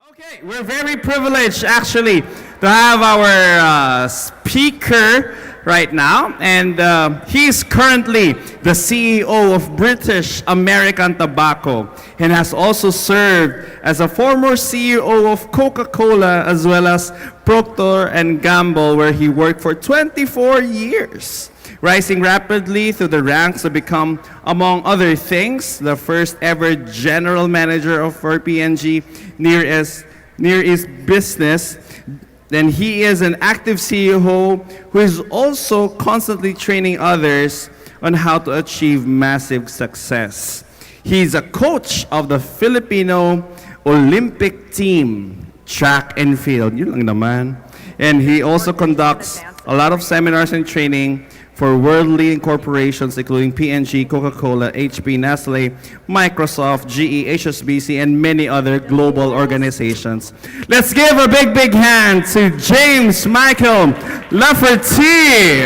Okay, we're very privileged actually to have our speaker right now, and he's currently the CEO of British American Tobacco and has also served as a former CEO of Coca-Cola as well as Procter and Gamble, where he worked for 24 years. Rising rapidly through the ranks to become, among other things, the first ever general manager of P&G Near East business. Then he is an active CEO who is also constantly training others on how to achieve massive success. He's a coach of the Filipino Olympic team, track and field. Yun lang naman. And he also conducts a lot of seminars and training for world-leading corporations including P&G, Coca-Cola, HP, Nestle, Microsoft, GE, HSBC, and many other global organizations. Let's give a big hand to James Michael Lafferty.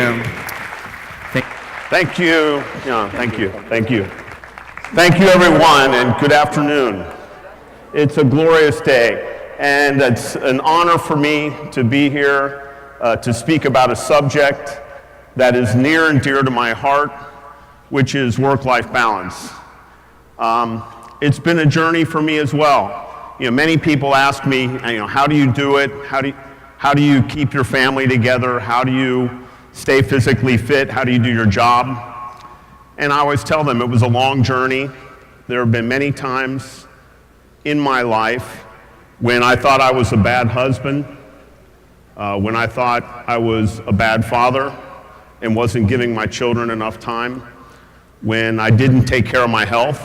Thank you. Yeah, thank you. Thank you. Thank you, everyone, and good afternoon. It's a glorious day, and it's an honor for me to be here to speak about a subject that is near and dear to my heart, which is work-life balance. It's been a journey for me as well. You know, many people ask me, how do you do it? How do you keep your family together? How do you stay physically fit? How do you do your job? And I always tell them it was a long journey. There have been many times in my life when I thought I was a bad husband, when I thought I was a bad father, and wasn't giving my children enough time, when I didn't take care of my health,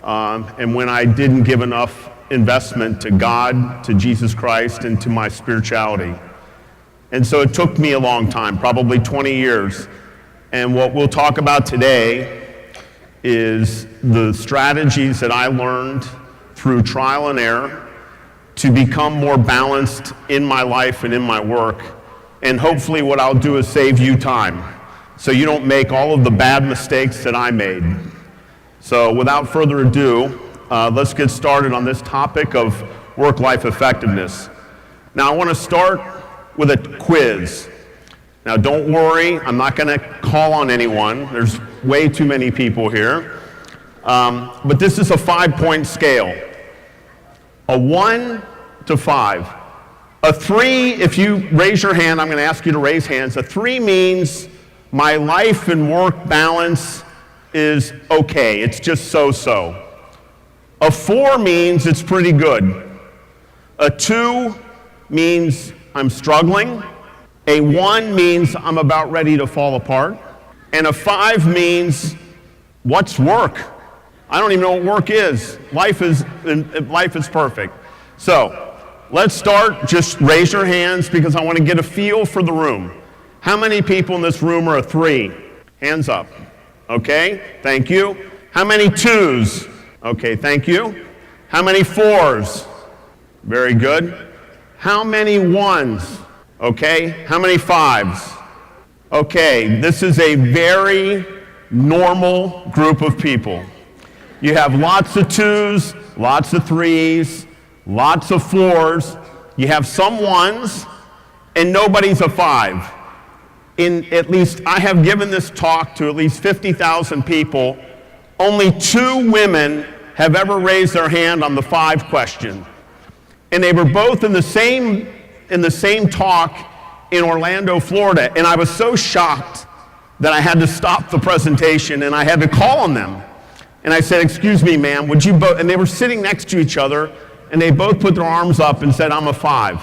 and when I didn't give enough investment to God, to Jesus Christ, and to my spirituality. And so it took me a long time, probably 20 years. And what we'll talk about today is the strategies that I learned through trial and error to become more balanced in my life and in my work. And hopefully what I'll do is save you time, so you don't make all of the bad mistakes that I made. So without further ado, let's get started on this topic of work-life effectiveness. Now I want to start with a quiz. Now don't worry, I'm not going to call on anyone. There's way too many people here. But this is a 5-point scale. A 1 to 5. A 3, if you raise your hand, I'm going to ask you to raise hands. A 3 means my life and work balance is okay. It's just so-so. A 4 means it's pretty good. A 2 means I'm struggling. A 1 means I'm about ready to fall apart. And a 5 means, what's work? I don't even know what work is. Life is perfect. So, let's start. Just raise your hands because I want to get a feel for the room. How many people in this room are a 3? Hands up. Okay, thank you. How many 2s? Okay, thank you. How many 4s? Very good. How many 1s? Okay, how many 5s? Okay, this is a very normal group of people. You have lots of 2s, lots of 3s, lots of 4s, you have some 1s, and nobody's a 5. At least, I have given this talk to at least 50,000 people. Only 2 women have ever raised their hand on the 5 question. And they were both in the same talk in Orlando, Florida. And I was so shocked that I had to stop the presentation and I had to call on them. And I said, excuse me, ma'am, would you both, and they were sitting next to each other, and they both put their arms up and said, I'm a 5.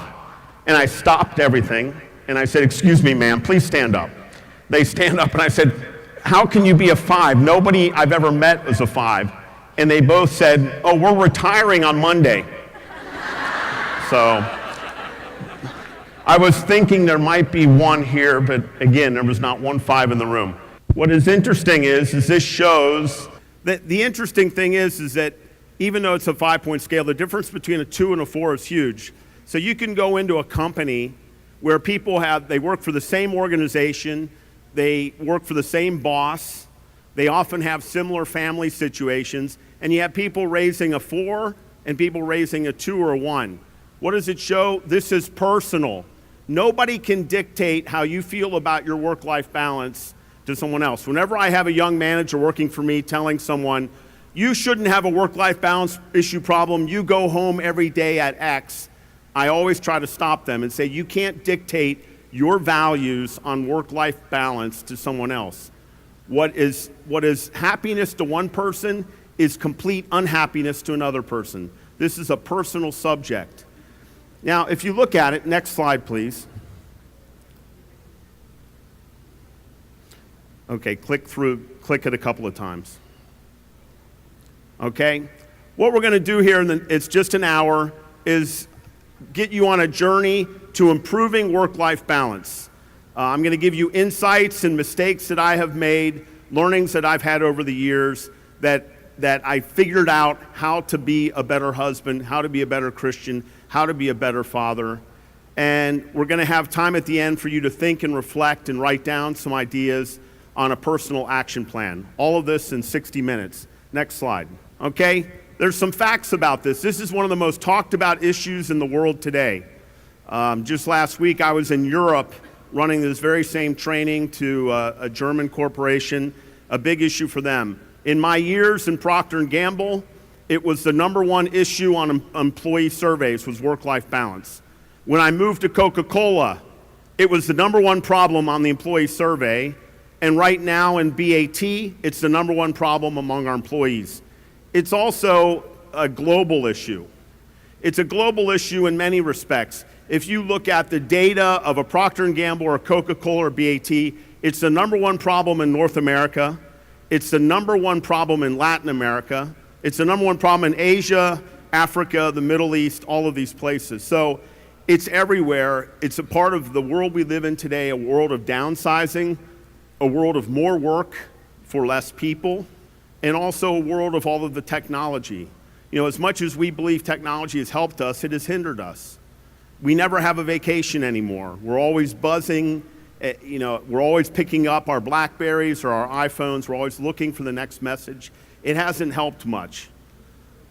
And I stopped everything, and I said, excuse me, ma'am, please stand up. They stand up, and I said, how can you be a 5? Nobody I've ever met is a 5. And they both said, oh, we're retiring on Monday. So I was thinking there might be one here, but again, there was not one 5 in the room. What is interesting is this shows that the interesting thing is that even though it's a 5-point scale, the difference between a 2 and a 4 is huge. So you can go into a company where people they work for the same organization, they work for the same boss, they often have similar family situations, and you have people raising a 4 and people raising a 2 or a 1. What does it show? This is personal. Nobody can dictate how you feel about your work-life balance to someone else. Whenever I have a young manager working for me telling someone, you shouldn't have a work-life balance issue problem, you go home every day at X, I always try to stop them and say, you can't dictate your values on work-life balance to someone else. What is happiness to one person is complete unhappiness to another person. This is a personal subject. Now, if you look at it, next slide, please. Okay, click it a couple of times. Okay, what we're going to do here, it's just an hour, is get you on a journey to improving work-life balance. I'm going to give you insights and mistakes that I have made, learnings that I've had over the years that I figured out how to be a better husband, how to be a better Christian, how to be a better father. And we're going to have time at the end for you to think and reflect and write down some ideas on a personal action plan. All of this in 60 minutes. Next slide. Okay, there's some facts about this. This is one of the most talked about issues in the world today. Just last week I was in Europe running this very same training to a German corporation, a big issue for them. In my years in Procter & Gamble, it was the #1 issue on employee surveys was work-life balance. When I moved to Coca-Cola, it was the #1 problem on the employee survey. And right now in BAT, it's the #1 problem among our employees. It's also a global issue. It's a global issue in many respects. If you look at the data of a Procter & Gamble or Coca-Cola or BAT, it's the #1 problem in North America. It's the #1 problem in Latin America. It's the #1 problem in Asia, Africa, the Middle East, all of these places. So it's everywhere. It's a part of the world we live in today, a world of downsizing, a world of more work for less people, and also a world of all of the technology. You know, as much as we believe technology has helped us, it has hindered us. We never have a vacation anymore. We're always buzzing. We're always picking up our Blackberries or our iPhones. We're always looking for the next message. It hasn't helped much.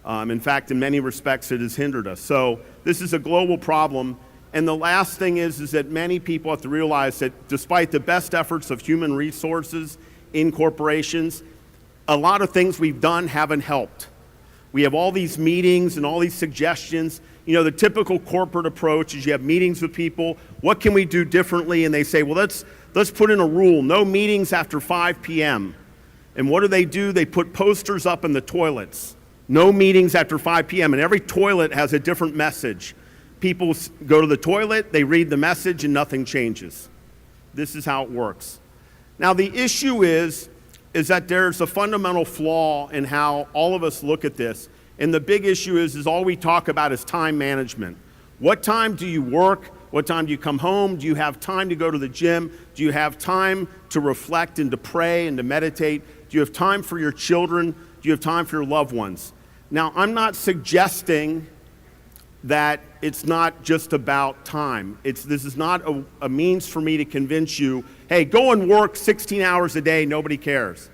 In fact, in many respects, it has hindered us. So this is a global problem. And the last thing is that many people have to realize that despite the best efforts of human resources in corporations, a lot of things we've done haven't helped. We have all these meetings and all these suggestions. You know, the typical corporate approach is you have meetings with people. What can we do differently? And they say, well, let's put in a rule, no meetings after 5 p.m. And what do? They put posters up in the toilets. No meetings after 5 p.m. And every toilet has a different message. People go to the toilet, they read the message, and nothing changes. This is how it works. Now, the issue is that there's a fundamental flaw in how all of us look at this. And the big issue is all we talk about is time management. What time do you work? What time do you come home? Do you have time to go to the gym? Do you have time to reflect and to pray and to meditate? Do you have time for your children? Do you have time for your loved ones? Now, I'm not suggesting that it's not just about time. This is not a means for me to convince you, hey, go and work 16 hours a day, nobody cares.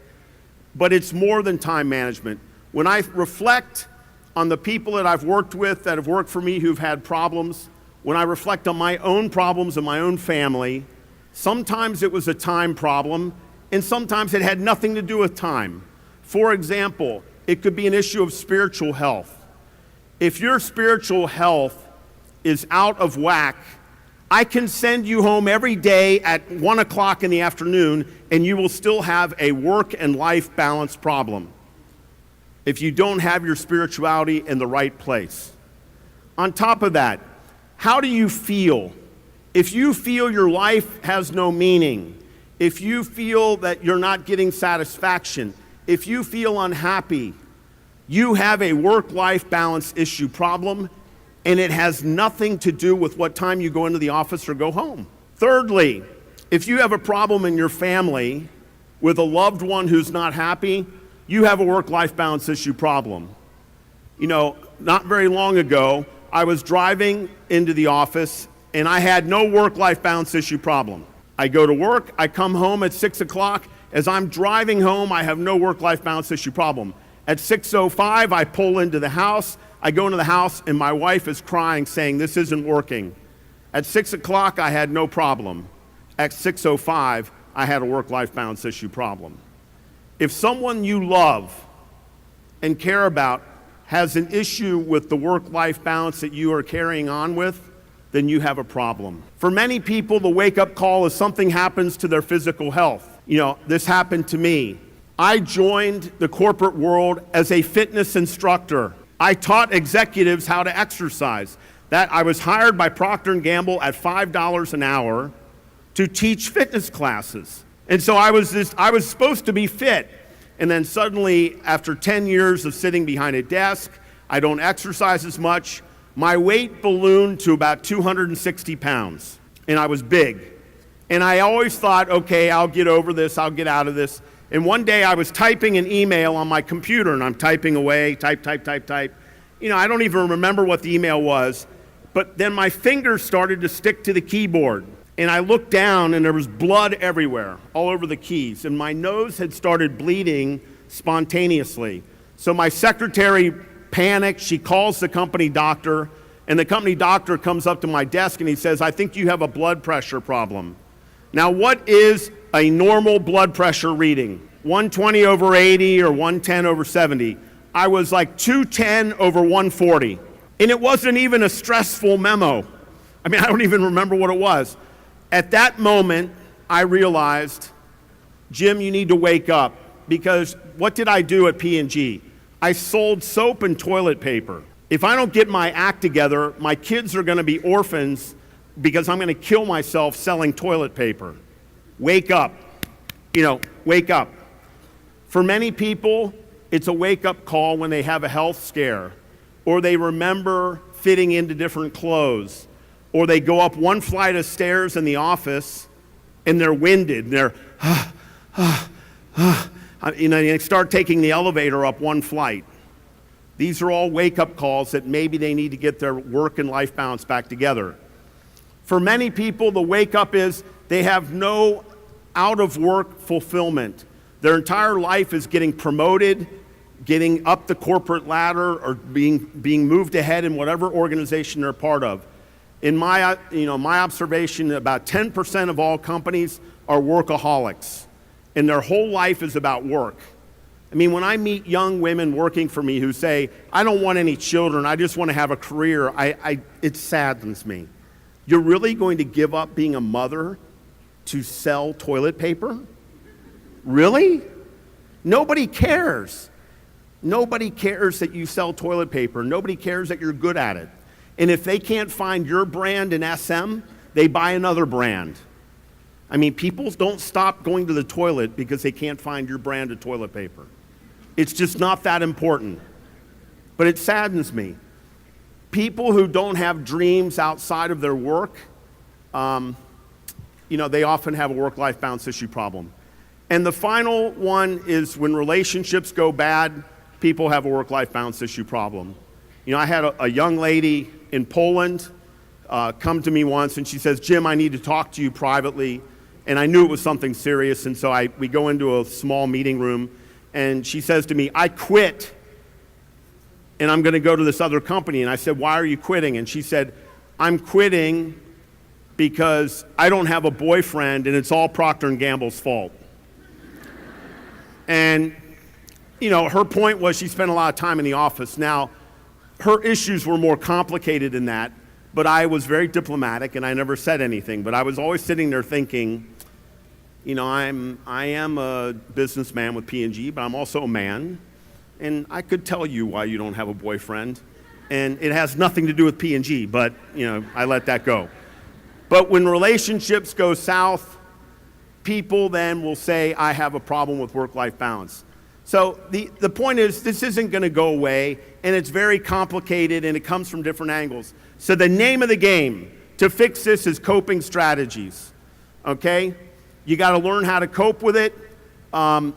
But it's more than time management. When I reflect on the people that I've worked with, that have worked for me who've had problems, when I reflect on my own problems in my own family, sometimes it was a time problem, and sometimes it had nothing to do with time. For example, it could be an issue of spiritual health. If your spiritual health is out of whack, I can send you home every day at 1 o'clock in the afternoon, and you will still have a work and life balance problem if you don't have your spirituality in the right place. On top of that, how do you feel? If you feel your life has no meaning, if you feel that you're not getting satisfaction, if you feel unhappy, you have a work-life balance issue problem, and it has nothing to do with what time you go into the office or go home. Thirdly, if you have a problem in your family with a loved one who's not happy, you have a work-life balance issue problem. You know, not very long ago, I was driving into the office, and I had no work-life balance issue problem. I go to work, I come home at 6 o'clock. As I'm driving home, I have no work-life balance issue problem. At 6:05, I pull into the house, I go into the house and my wife is crying saying, this isn't working. At 6 o'clock, I had no problem. At 6:05, I had a work-life balance issue problem. If someone you love and care about has an issue with the work-life balance that you are carrying on with, then you have a problem. For many people, the wake-up call is something happens to their physical health. This happened to me. I joined the corporate world as a fitness instructor. I taught executives how to exercise. I was hired by Procter & Gamble at $5 an hour to teach fitness classes. And so I was supposed to be fit. And then suddenly, after 10 years of sitting behind a desk, I don't exercise as much, my weight ballooned to about 260 pounds. And I was big. And I always thought, okay, I'll get over this, I'll get out of this. And one day I was typing an email on my computer, and I'm typing away, type. I don't even remember what the email was, but then my fingers started to stick to the keyboard. And I looked down, and there was blood everywhere, all over the keys. And my nose had started bleeding spontaneously. So my secretary panicked. She calls the company doctor, and the company doctor comes up to my desk, and he says, I think you have a blood pressure problem. Now, what is a normal blood pressure reading? 120 over 80 or 110 over 70. I was like 210 over 140. And it wasn't even a stressful memo. I don't even remember what it was. At that moment, I realized, Jim, you need to wake up, because what did I do at P&G? I sold soap and toilet paper. If I don't get my act together, my kids are going to be orphans because I'm going to kill myself selling toilet paper. Wake up. Wake up. For many people, it's a wake-up call when they have a health scare, or they remember fitting into different clothes, or they go up one flight of stairs in the office and they're winded, and they're, they start taking the elevator up one flight. These are all wake-up calls that maybe they need to get their work and life balance back together. For many people, the wake-up is they have no out-of-work fulfillment. Their entire life is getting promoted, getting up the corporate ladder, or being moved ahead in whatever organization they're part of. In my observation, about 10% of all companies are workaholics, and their whole life is about work. When I meet young women working for me who say, I don't want any children, I just want to have a career, it saddens me. You're really going to give up being a mother to sell toilet paper? Really? Nobody cares. Nobody cares that you sell toilet paper. Nobody cares that you're good at it. And if they can't find your brand in SM, they buy another brand. People don't stop going to the toilet because they can't find your brand of toilet paper. It's just not that important. But it saddens me. People who don't have dreams outside of their work, they often have a work-life balance issue problem. And the final one is when relationships go bad, people have a work-life balance issue problem. I had a young lady in Poland come to me once, and she says, Jim, I need to talk to you privately. And I knew it was something serious, and so we go into a small meeting room, and she says to me, I quit, and I'm going to go to this other company. And I said, why are you quitting? And she said, I'm quitting because I don't have a boyfriend, and it's all Procter & Gamble's fault. And, her point was she spent a lot of time in the office. Now, her issues were more complicated than that, but I was very diplomatic, and I never said anything. But I was always sitting there thinking, I am a businessman with P&G, but I'm also a man, and I could tell you why you don't have a boyfriend, and it has nothing to do with P&G, but, I let that go. But when relationships go south, people then will say, I have a problem with work-life balance. So the point is, this isn't going to go away, and it's very complicated, and it comes from different angles. So the name of the game to fix this is coping strategies, okay? You got to learn how to cope with it.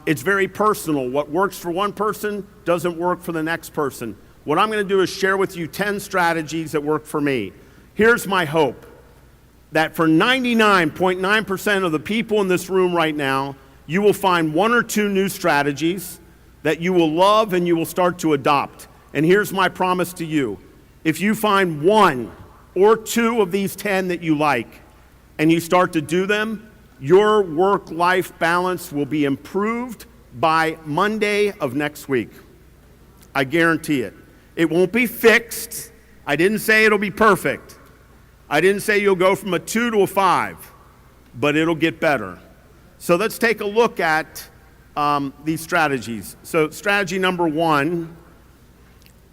It's very personal. What works for one person doesn't work for the next person. What I'm going to do is share with you 10 strategies that work for me. Here's my hope, that for 99.9% of the people in this room right now, you will find one or two new strategies that you will love and you will start to adopt. And here's my promise to you. If you find one or two of these 10 that you like and you start to do them, your work-life balance will be improved by Monday of next week. I guarantee it. It won't be fixed. I didn't say it'll be perfect. I didn't say you'll go from a 2 to a 5, but it'll get better. So let's take a look at these strategies. So strategy number 1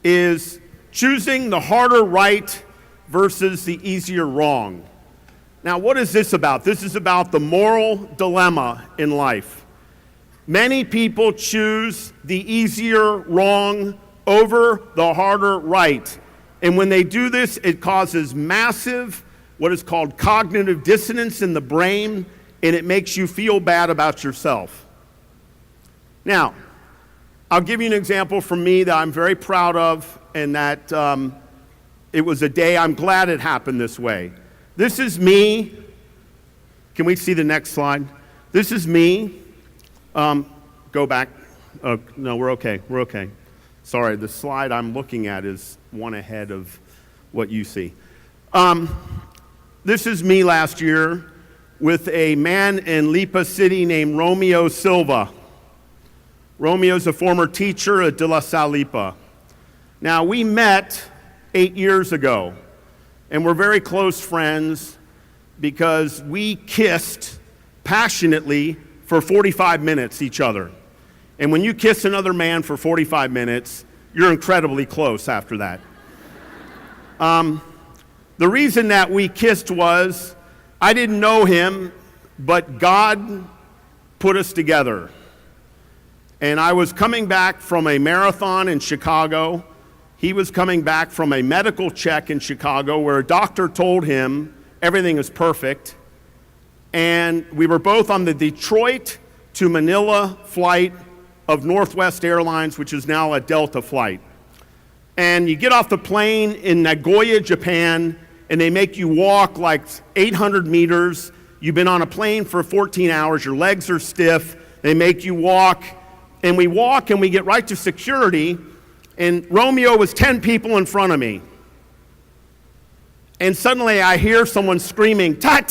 is choosing the harder right versus the easier wrong. Now, what is this about? This is about the moral dilemma in life. Many people choose the easier wrong over the harder right. And when they do this, it causes massive, what is called cognitive dissonance in the brain, and it makes you feel bad about yourself. Now, I'll give you an example from me that I'm very proud of, and that it was a day I'm glad it happened this way. This is me. Can we see the next slide? This is me. Go back. Oh, no, we're okay. We're okay. Sorry, the slide I'm looking at is one ahead of what you see. This is me last year with a man in Lipa City named Romeo Silva. Romeo's a former teacher at De La Salle Lipa. Now, we met 8 years ago, and we're very close friends because we kissed passionately for 45 minutes each other. And when you kiss another man for 45 minutes, you're incredibly close after that. The reason that we kissed was I didn't know him, but God put us together. And I was coming back from a marathon in Chicago. He was coming back from a medical check in Chicago where a doctor told him everything is perfect. And we were both on the Detroit to Manila flight of Northwest Airlines, which is now a Delta flight. And you get off the plane in Nagoya, Japan, and they make you walk like 800 meters. You've been on a plane for 14 hours, your legs are stiff, they make you walk, and we get right to security, and Romeo was 10 people in front of me. And suddenly I hear someone screaming, "Tai,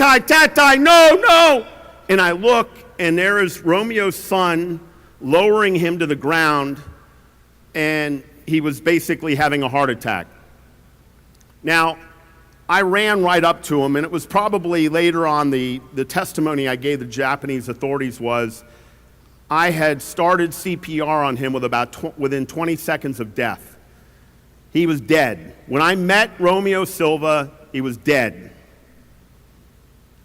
no, no!" And I look, and there is Romeo's son lowering him to the ground, and he was basically having a heart attack. Now, I ran right up to him, and it was probably later on the testimony I gave the Japanese authorities was I had started CPR on him within 20 seconds of death. He was dead. When I met Romeo Silva, he was dead.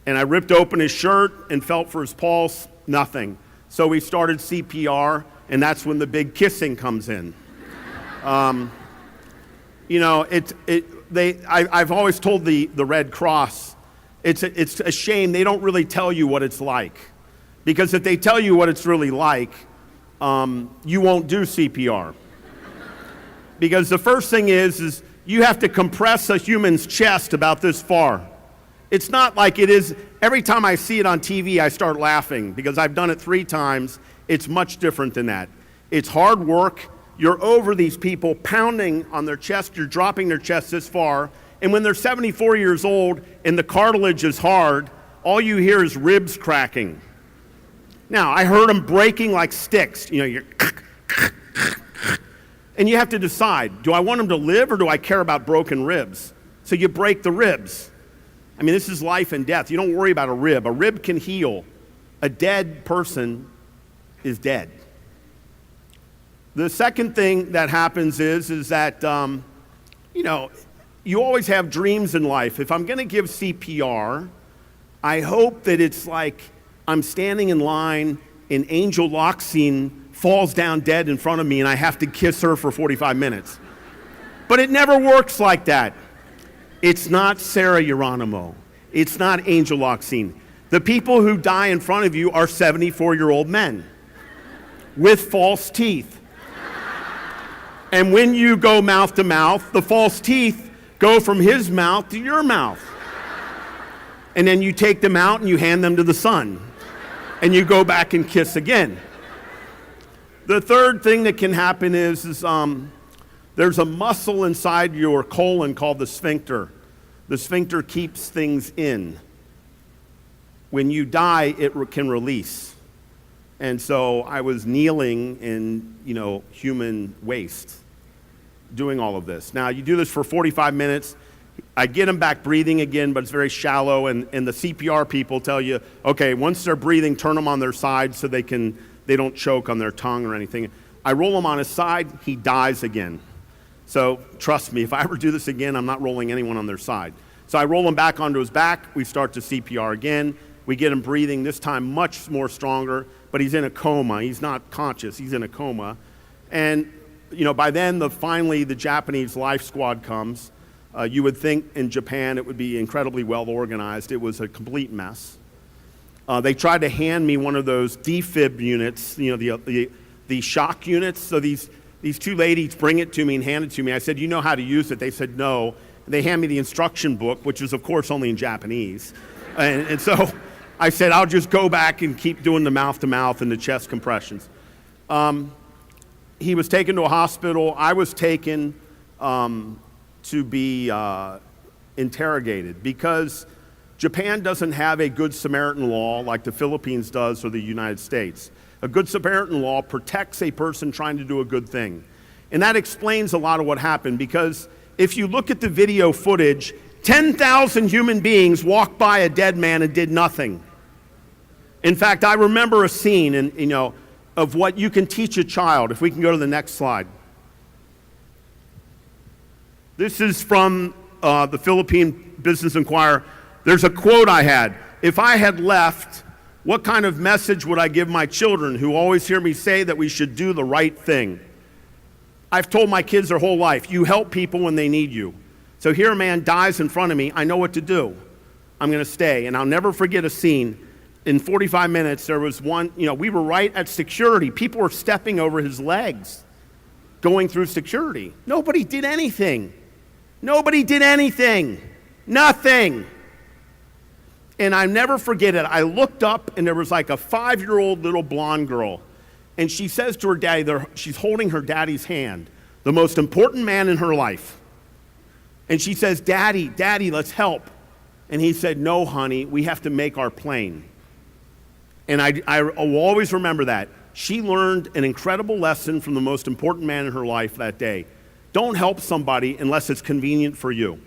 And I ripped open his shirt and felt for his pulse, nothing. So we started CPR, and that's when the big kissing comes in. I've always told the Red Cross, it's a shame they don't really tell you what it's like. Because if they tell you what it's really like, you won't do CPR. Because the first thing is you have to compress a human's chest about this far. It's not like it is, every time I see it on TV, I start laughing because I've done it 3 times. It's much different than that. It's hard work. You're over these people pounding on their chest. You're dropping their chest this far. And when they're 74 years old and the cartilage is hard, all you hear is ribs cracking. Now, I heard them breaking like sticks. You're and you have to decide, do I want them to live or do I care about broken ribs? So you break the ribs. I mean, this is life and death. You don't worry about a rib. A rib can heal. A dead person is dead. The second thing that happens is that, you always have dreams in life. If I'm going to give CPR, I hope that it's like I'm standing in line and Angel Loxine falls down dead in front of me and I have to kiss her for 45 minutes. But it never works like that. It's not Sarah Geronimo. It's not Angel Loxine. The people who die in front of you are 74-year-old men with false teeth. And when you go mouth to mouth, the false teeth go from his mouth to your mouth. And then you take them out and you hand them to the sun. And you go back and kiss again. The third thing that can happen is the There's a muscle inside your colon called the sphincter. The sphincter keeps things in. When you die, it can release. And so I was kneeling in, human waste, doing all of this. Now, you do this for 45 minutes. I get them back breathing again, but it's very shallow, and the CPR people tell you, okay, once they're breathing, turn them on their side so they don't choke on their tongue or anything. I roll him on his side, he dies again. So trust me, if I ever do this again, I'm not rolling anyone on their side. So I roll him back onto his back, we start to CPR again, we get him breathing, this time much more stronger, but he's in a coma, he's not conscious, he's in a coma. And by then, finally the Japanese life squad comes. You would think in Japan it would be incredibly well organized. It was a complete mess. They tried to hand me one of those defib units, the shock units. So these two ladies bring it to me and hand it to me. I said, you know how to use it? They said, no. And they hand me the instruction book, which is, of course, only in Japanese. And so I said, I'll just go back and keep doing the mouth-to-mouth and the chest compressions. He was taken to a hospital. I was taken to be interrogated because Japan doesn't have a Good Samaritan law like the Philippines does or the United States. A Good Samaritan law protects a person trying to do a good thing. And that explains a lot of what happened, because if you look at the video footage, 10,000 human beings walked by a dead man and did nothing. In fact, I remember a scene of what you can teach a child. If we can go to the next slide. This is from the Philippine Business Inquirer. There's a quote I had. If I had left, what kind of message would I give my children who always hear me say that we should do the right thing? I've told my kids their whole life, you help people when they need you. So here a man dies in front of me, I know what to do. I'm going to stay. And I'll never forget a scene. In 45 minutes, there was one, we were right at security. People were stepping over his legs, going through security. Nobody did anything. Nobody did anything. Nothing. And I never forget it. I looked up, and there was like a 5-year-old little blonde girl. And she says to her daddy, she's holding her daddy's hand, the most important man in her life. And she says, Daddy, let's help. And he said, no, honey, we have to make our plane. And I will always remember that. She learned an incredible lesson from the most important man in her life that day. Don't help somebody unless it's convenient for you.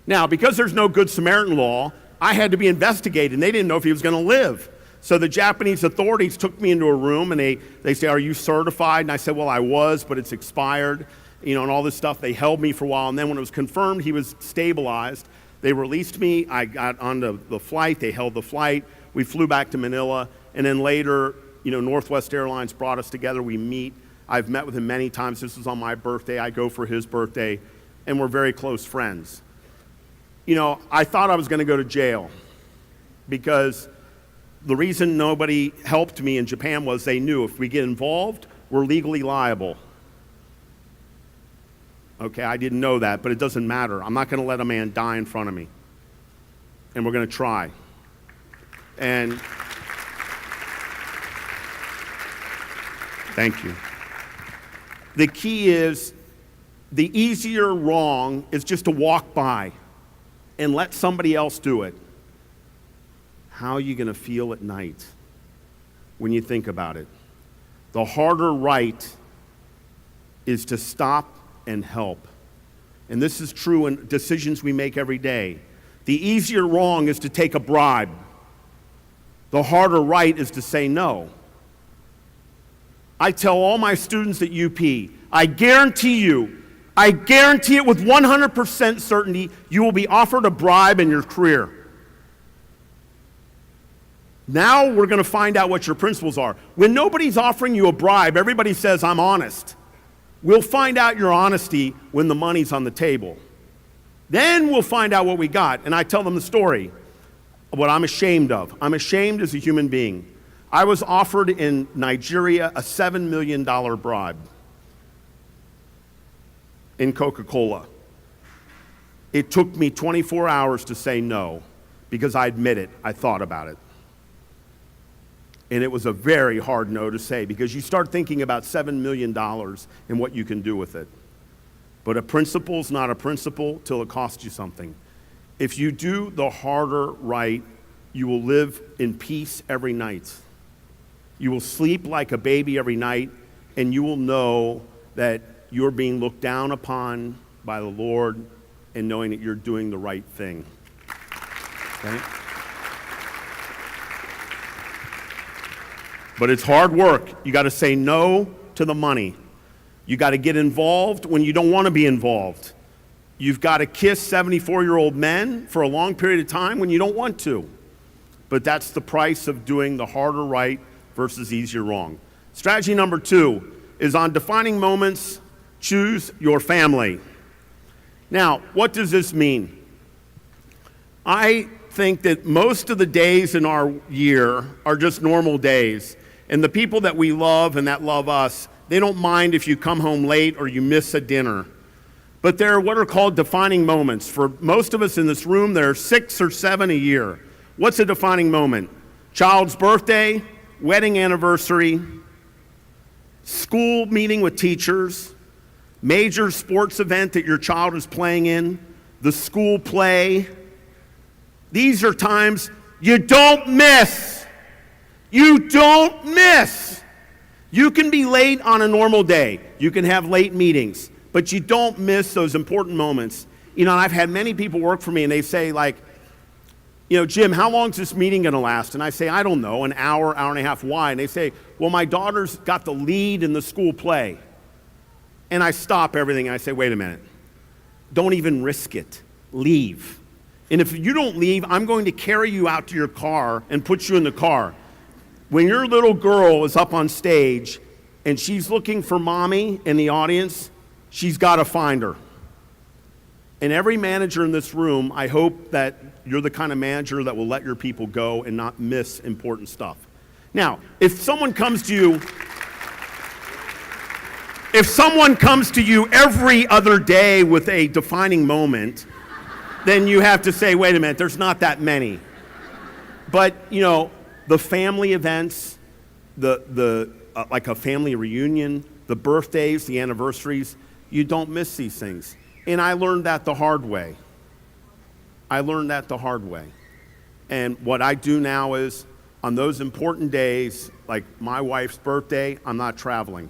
Now, because there's no Good Samaritan law, I had to be investigated, and they didn't know if he was going to live. So the Japanese authorities took me into a room, and they say, are you certified? And I said, well, I was, but it's expired, and all this stuff. They held me for a while, and then when it was confirmed he was stabilized, they released me. I got onto the flight. They held the flight. We flew back to Manila, and then later, Northwest Airlines brought us together. We meet. I've met with him many times. This was on my birthday. I go for his birthday, and we're very close friends. I thought I was going to go to jail because the reason nobody helped me in Japan was they knew if we get involved, we're legally liable. Okay, I didn't know that, but it doesn't matter. I'm not going to let a man die in front of me. And we're going to try. And thank you. The key is, the easier wrong is just to walk by and let somebody else do it. How are you going to feel at night when you think about it? The harder right is to stop and help. And this is true in decisions we make every day. The easier wrong is to take a bribe. The harder right is to say no. I tell all my students at UP, I guarantee it with 100% certainty, you will be offered a bribe in your career. Now we're going to find out what your principles are. When nobody's offering you a bribe, everybody says, I'm honest. We'll find out your honesty when the money's on the table. Then we'll find out what we got. And I tell them the story of what I'm ashamed of. I'm ashamed as a human being. I was offered in Nigeria a $7 million bribe in Coca-Cola. It took me 24 hours to say no because I admit it, I thought about it. And it was a very hard no to say because you start thinking about $7 million and what you can do with it. But a principle's not a principle till it costs you something. If you do the harder right, you will live in peace every night. You will sleep like a baby every night, and you will know that you're being looked down upon by the Lord and knowing that you're doing the right thing. Okay? But it's hard work. You got to say no to the money. You got to get involved when you don't want to be involved. You've got to kiss 74-year-old men for a long period of time when you don't want to. But that's the price of doing the harder right versus easier wrong. Strategy number 2 is on defining moments, choose your family. Now, what does this mean? I think that most of the days in our year are just normal days. And the people that we love and that love us, they don't mind if you come home late or you miss a dinner. But there are what are called defining moments. For most of us in this room, there are 6 or 7 a year. What's a defining moment? Child's birthday, wedding anniversary, school meeting with teachers, major sports event that your child is playing in, the school play. These are times you don't miss. You don't miss. You can be late on a normal day. You can have late meetings, but you don't miss those important moments. You know, I've had many people work for me and they say like, you know, Jim, how long is this meeting going to last? And I say, I don't know, an hour, hour and a half. Why? And they say, well, my daughter's got the lead in the school play. And I stop everything and I say, wait a minute. Don't even risk it. Leave. And if you don't leave, I'm going to carry you out to your car and put you in the car. When your little girl is up on stage and she's looking for mommy in the audience, she's got to find her. And every manager in this room, I hope that you're the kind of manager that will let your people go and not miss important stuff. Now, if someone comes to you every other day with a defining moment, then you have to say, wait a minute, there's not that many. But, you know, the family events, like a family reunion, the birthdays, the anniversaries, you don't miss these things. And I learned that the hard way. And what I do now is, on those important days, like my wife's birthday, I'm not traveling.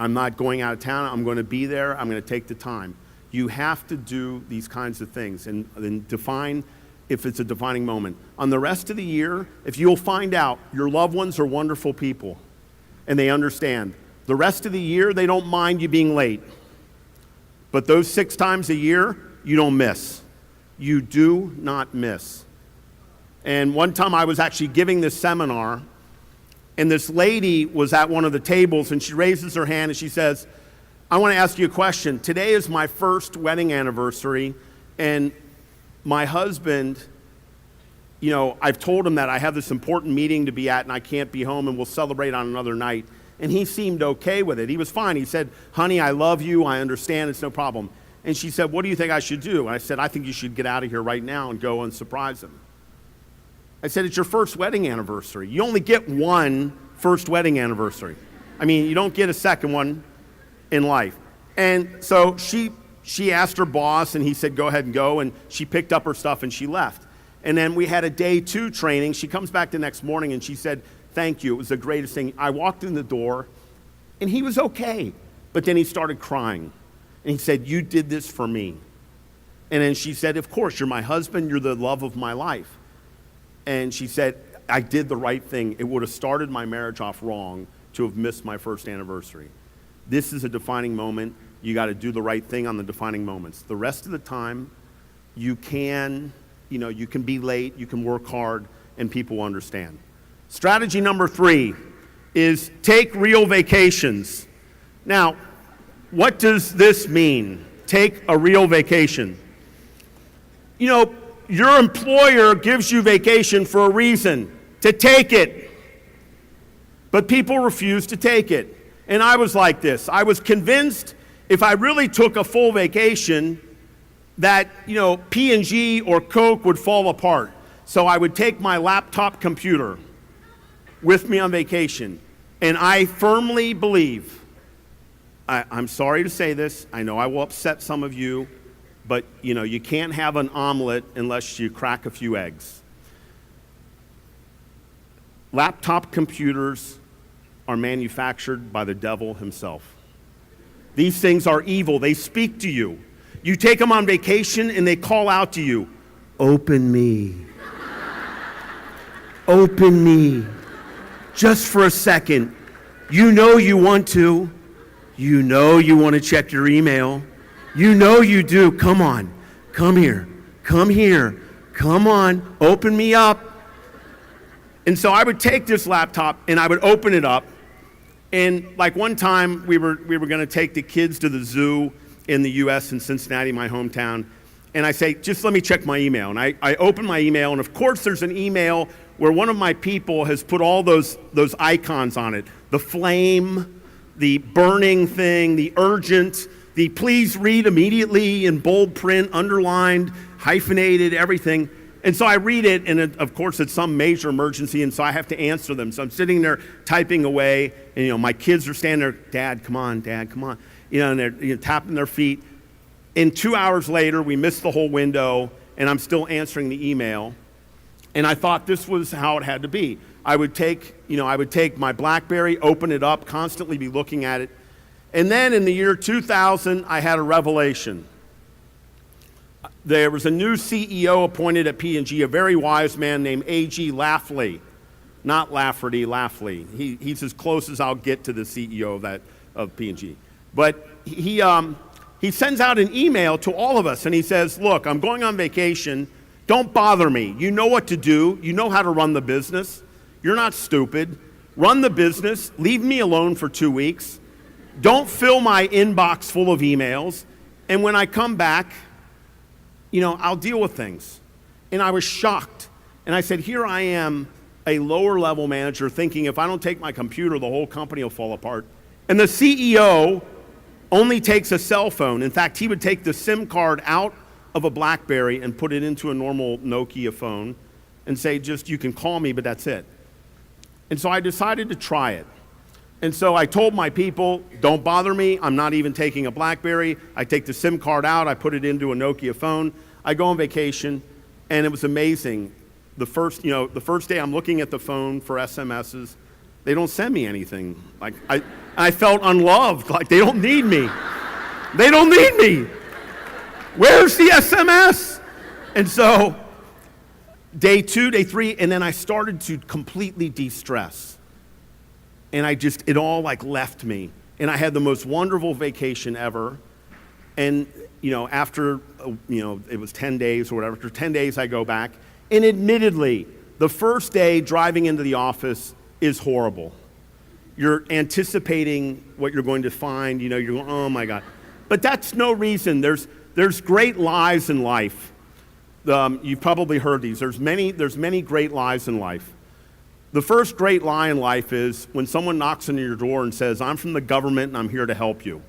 I'm not going out of town. I'm going to be there. I'm going to take the time. You have to do these kinds of things and define if it's a defining moment. On the rest of the year, if you'll find out your loved ones are wonderful people and they understand, the rest of the year they don't mind you being late. But those 6 times a year, you don't miss. You do not miss. And one time I was actually giving this seminar, and this lady was at one of the tables, and she raises her hand and she says, I want to ask you a question. Today is my first wedding anniversary, and my husband, you know, I've told him that I have this important meeting to be at and I can't be home and we'll celebrate on another night. And he seemed okay with it. He was fine. He said, honey, I love you. I understand. It's no problem. And she said, what do you think I should do? And I said, I think you should get out of here right now and go and surprise him. I said, it's your first wedding anniversary. You only get one first wedding anniversary. I mean, you don't get a second one in life. And so she asked her boss, and he said, go ahead and go. And she picked up her stuff and she left. And then we had a day 2 training. She comes back the next morning and she said, thank you. It was the greatest thing. I walked in the door and he was okay. But then he started crying. And he said, you did this for me. And then she said, of course, you're my husband. You're the love of my life. And she said, I did the right thing. It would have started my marriage off wrong to have missed my first anniversary. This is a defining moment. You got to do the right thing on the defining moments. The rest of the time, you can be late, you can work hard, and people will understand. Strategy number 3 is take real vacations. Now, what does this mean? Take a real vacation. You know, your employer gives you vacation for a reason, to take it. But people refuse to take it. And I was like this. I was convinced if I really took a full vacation that, you know, P&G or Coke would fall apart. So I would take my laptop computer with me on vacation. And I firmly believe, I'm sorry to say this, I know I will upset some of you, but you can't have an omelet unless you crack a few eggs. Laptop computers are manufactured by the devil himself. These things are evil. They speak to you. You take them on vacation and they call out to you, open me. Open me. Just for a second. You know you want to. You know you want to check your email. You know you do. Come on. Come here. Come here. Come on. Open me up. And so I would take this laptop and I would open it up. And like one time we were going to take the kids to the zoo in the U.S. in Cincinnati, my hometown. And I say, just let me check my email. And I open my email, and of course there's an email where one of my people has put all those icons on it. The flame, the burning thing, the urgent, the please read immediately in bold print, underlined, hyphenated, everything. And so I read it, and of course it's some major emergency, and so I have to answer them. So I'm sitting there typing away, and my kids are standing there, Dad, come on, and they're tapping their feet. And 2 hours later, we missed the whole window, and I'm still answering the email. And I thought this was how it had to be. I would take my BlackBerry, open it up, constantly be looking at it. And then in the year 2000, I had a revelation. There was a new CEO appointed at P&G, a very wise man named A.G. Lafferty. Not Lafferty, Lafferty. He's as close as I'll get to the CEO of P&G. But he sends out an email to all of us, and he says, look, I'm going on vacation. Don't bother me. You know what to do. You know how to run the business. You're not stupid. Run the business. Leave me alone for 2 weeks. Don't fill my inbox full of emails. And when I come back, I'll deal with things. And I was shocked. And I said, here I am, a lower level manager, thinking if I don't take my computer, the whole company will fall apart. And the CEO only takes a cell phone. In fact, he would take the SIM card out of a BlackBerry and put it into a normal Nokia phone and say, you can call me, but that's it. And so I decided to try it. And so I told my people, don't bother me. I'm not even taking a BlackBerry. I take the SIM card out. I put it into a Nokia phone. I go on vacation, and it was amazing. The first day I'm looking at the phone for SMSs, they don't send me anything. Like I felt unloved. Like they don't need me. They don't need me. Where's the SMS? And so day 2, day 3, and then I started to completely de-stress. And it all left me. And I had the most wonderful vacation ever. And, after, it was 10 days or whatever. After 10 days, I go back. And admittedly, the first day driving into the office is horrible. You're anticipating what you're going to find. You're going, oh my God. But that's no reason. There's great lies in life. You've probably heard these. There's many great lies in life. The first great lie in life is when someone knocks on your door and says, I'm from the government and I'm here to help you.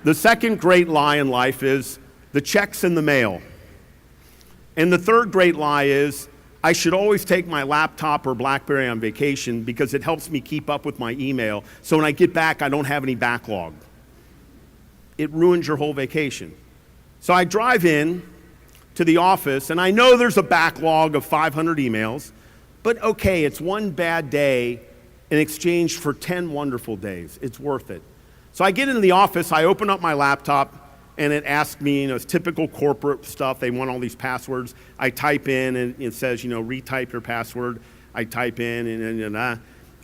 The second great lie in life is the check's in the mail. And the third great lie is I should always take my laptop or BlackBerry on vacation because it helps me keep up with my email. So when I get back, I don't have any backlog. It ruins your whole vacation. So I drive in to the office, and I know there's a backlog of 500 emails, but okay, it's one bad day in exchange for 10 wonderful days. It's worth it. So I get into the office, I open up my laptop, and it asks me, it's typical corporate stuff. They want all these passwords. I type in, and it says, retype your password. I type in,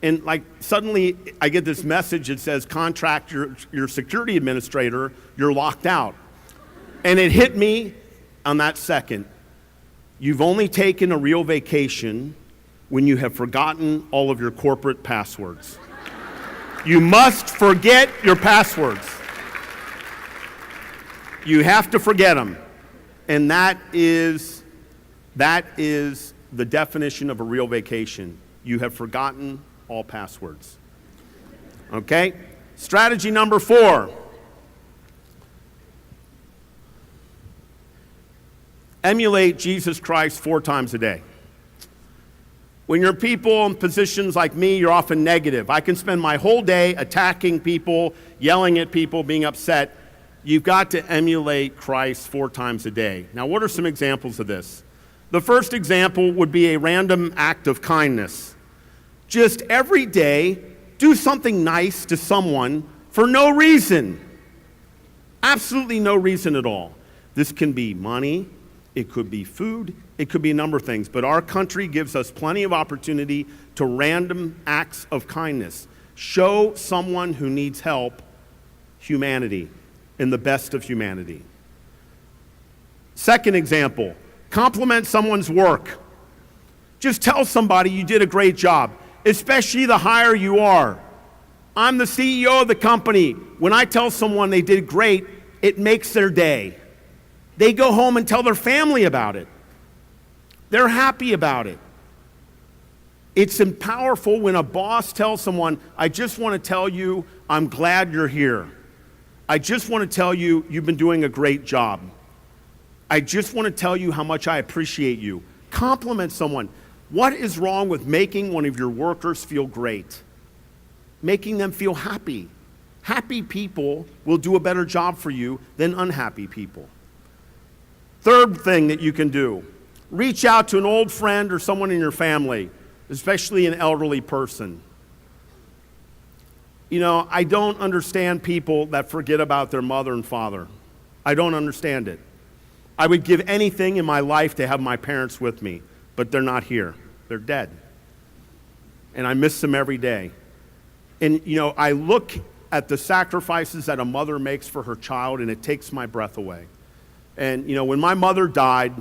and suddenly I get this message that says, contact your security administrator, you're locked out. And it hit me on that second. You've only taken a real vacation when you have forgotten all of your corporate passwords. You must forget your passwords. You have to forget them. And that is the definition of a real vacation. You have forgotten all passwords. Okay? Strategy number 4. Emulate Jesus Christ 4 times a day. When you're people in positions like me, you're often negative. I can spend my whole day attacking people, yelling at people, being upset. You've got to emulate Christ 4 times a day. Now, what are some examples of this? The first example would be a random act of kindness. Just every day, do something nice to someone for no reason. Absolutely no reason at all. This can be money, it could be food, it could be a number of things. But our country gives us plenty of opportunity to random acts of kindness. Show someone who needs help humanity in the best of humanity. Second example, compliment someone's work. Just tell somebody you did a great job, especially the higher you are. I'm the CEO of the company. When I tell someone they did great, it makes their day. They go home and tell their family about it. They're happy about it. It's powerful when a boss tells someone, I just want to tell you I'm glad you're here. I just want to tell you you've been doing a great job. I just want to tell you how much I appreciate you. Compliment someone. What is wrong with making one of your workers feel great? Making them feel happy. Happy people will do a better job for you than unhappy people. Third thing that you can do, reach out to an old friend or someone in your family, especially an elderly person. You know, I don't understand people that forget about their mother and father. I don't understand it. I would give anything in my life to have my parents with me, but they're not here. They're dead. And I miss them every day. And, you know, I look at the sacrifices that a mother makes for her child, and it takes my breath away. And, you know, when my mother died,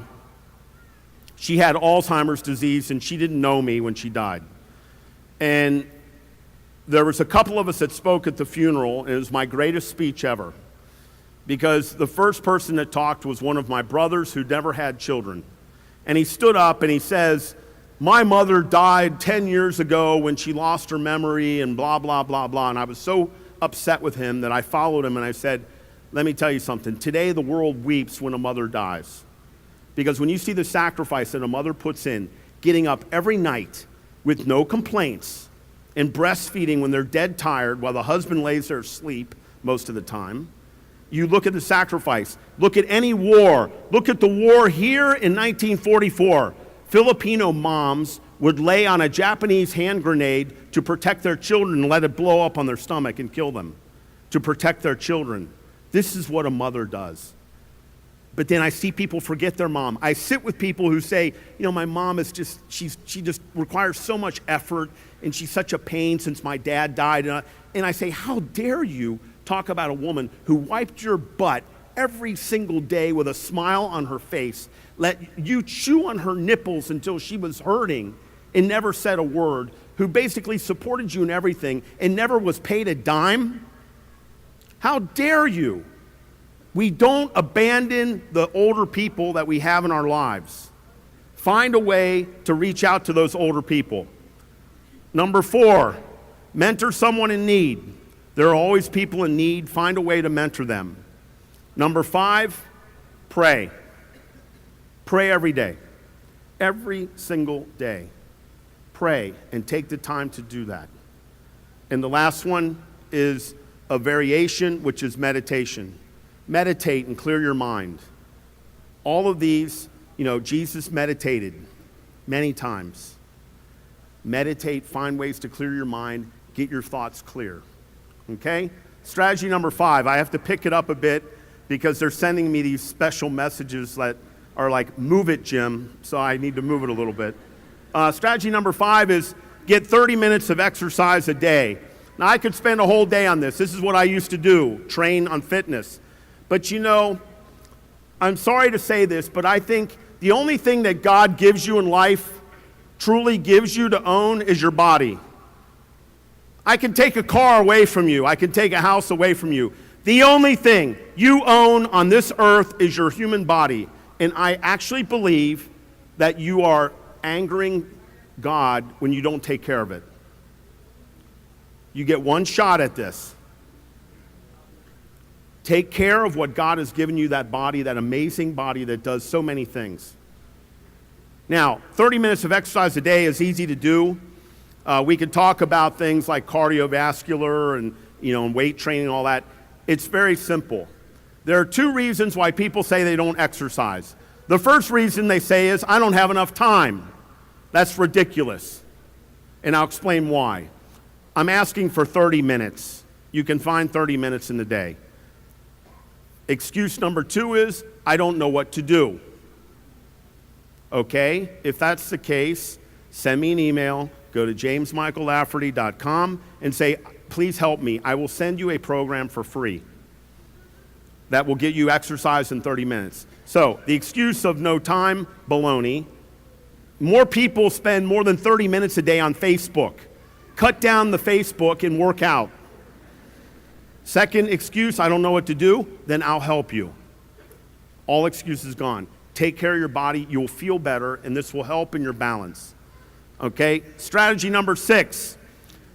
she had Alzheimer's disease, and she didn't know me when she died. And there was a couple of us that spoke at the funeral, and it was my greatest speech ever. Because the first person that talked was one of my brothers who never had children. And he stood up and he says, my mother died 10 years ago when she lost her memory and blah, blah, blah, blah. And I was so upset with him that I followed him and I said, let me tell you something. Today the world weeps when a mother dies. Because when you see the sacrifice that a mother puts in, getting up every night with no complaints and breastfeeding when they're dead tired while the husband lays there asleep most of the time, you look at the sacrifice. Look at any war. Look at the war here in 1944. Filipino moms would lay on a Japanese hand grenade to protect their children and let it blow up on their stomach and kill them, to protect their children. This is what a mother does. But then I see people forget their mom. I sit with people who say, you know, my mom is just, she just requires so much effort and she's such a pain since my dad died. And I say, how dare you talk about a woman who wiped your butt every single day with a smile on her face, let you chew on her nipples until she was hurting and never said a word, who basically supported you in everything and never was paid a dime? How dare you? We don't abandon the older people that we have in our lives. Find a way to reach out to those older people. Number 4, mentor someone in need. There are always people in need. Find a way to mentor them. Number 5, pray. Pray every day. Every single day. Pray and take the time to do that. And the last one is a variation, which is meditation. Meditate and clear your mind. All of these, you know, Jesus meditated many times. Meditate, find ways to clear your mind, get your thoughts clear. Okay? Strategy number 5, I have to pick it up a bit because they're sending me these special messages that are like, move it, Jim, so I need to move it a little bit. Strategy number 5 is get 30 minutes of exercise a day. Now, I could spend a whole day on this. This is what I used to do, train on fitness. But you know, I'm sorry to say this, but I think the only thing that God gives you in life, truly gives you to own, is your body. I can take a car away from you. I can take a house away from you. The only thing you own on this earth is your human body. And I actually believe that you are angering God when you don't take care of it. You get one shot at this. Take care of what God has given you, that body, that amazing body that does so many things. Now, 30 minutes of exercise a day is easy to do. We could talk about things like cardiovascular and, and weight training and all that. It's very simple. There are two reasons why people say they don't exercise. The first reason they say is, I don't have enough time. That's ridiculous. And I'll explain why. I'm asking for 30 minutes. You can find 30 minutes in the day. Excuse number two is, I don't know what to do. Okay, if that's the case, send me an email, go to jamesmichaellafferty.com and say, please help me. I will send you a program for free that will get you exercise in 30 minutes. So the excuse of no time, baloney. More people spend more than 30 minutes a day on Facebook. Cut down the Facebook and work out. Second excuse, I don't know what to do, then I'll help you. All excuses gone. Take care of your body, you'll feel better, and this will help in your balance. Okay? Strategy number 6,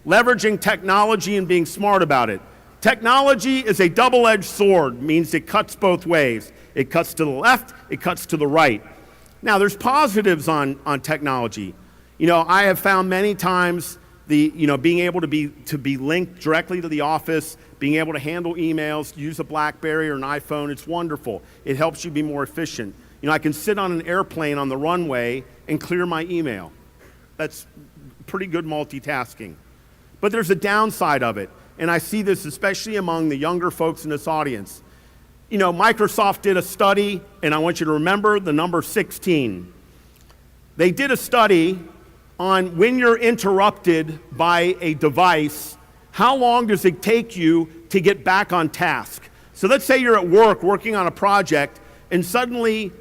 leveraging technology and being smart about it. Technology is a double-edged sword, means it cuts both ways. It cuts to the left, it cuts to the right. Now, there's positives on technology. I have found many times being able to be linked directly to the office, being able to handle emails, use a BlackBerry or an iPhone, it's wonderful. It helps you be more efficient. I can sit on an airplane on the runway and clear my email. That's pretty good multitasking. But there's a downside of it, and I see this especially among the younger folks in this audience. Microsoft did a study, and I want you to remember the number 16. They did a study on when you're interrupted by a device, how long does it take you to get back on task? So let's say you're at work working on a project, and suddenly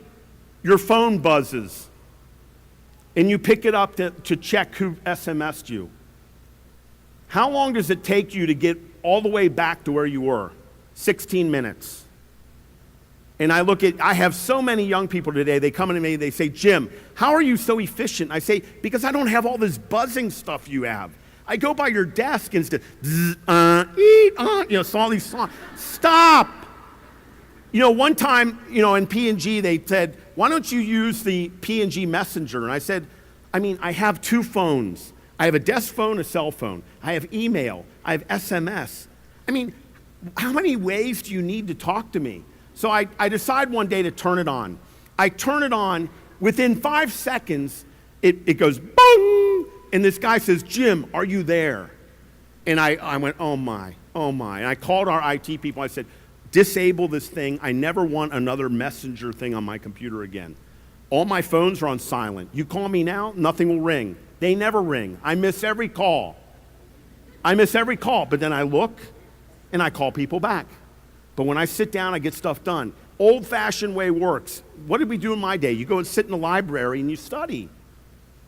your phone buzzes, and you pick it up to check who SMS'd you. How long does it take you to get all the way back to where you were? 16 minutes. And I have so many young people today, they come to me, they say, Jim, how are you so efficient? I say, because I don't have all this buzzing stuff you have. I go by your desk and so all these songs. Stop! One time, in P&G, they said, why don't you use the P&G Messenger? And I said, I have two phones. I have a desk phone, a cell phone. I have email. I have SMS. How many ways do you need to talk to me? So I decide one day to turn it on. I turn it on. Within 5 seconds, it goes boom, and this guy says, Jim, are you there? And I went, oh my. And I called our IT people. I said, disable this thing. I never want another messenger thing on my computer again. All my phones are on silent. You call me now, nothing will ring. They never ring. I miss every call. But then I look and I call people back. But when I sit down, I get stuff done. Old-fashioned way works. What did we do in my day? You go and sit in the library and you study.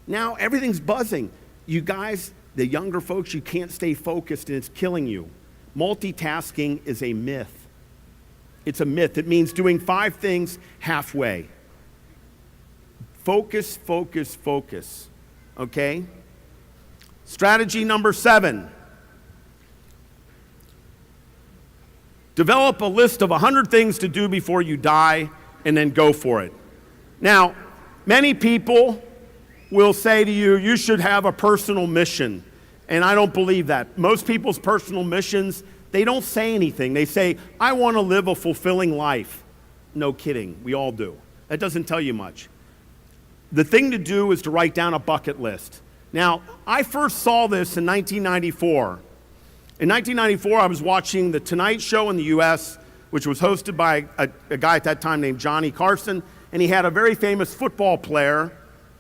Now everything's buzzing. You guys, the younger folks, you can't stay focused and it's killing you. Multitasking is a myth. It's a myth. It means doing 5 things halfway. Focus, focus, focus. Okay? Strategy number 7. Develop a list of 100 things to do before you die and then go for it. Now, many people will say to you, you should have a personal mission. And I don't believe that. Most people's personal missions, they don't say anything. They say, I want to live a fulfilling life. No kidding, we all do. That doesn't tell you much. The thing to do is to write down a bucket list. Now, I first saw this in 1994. In 1994, I was watching The Tonight Show in the U.S., which was hosted by a guy at that time named Johnny Carson, and he had a very famous football player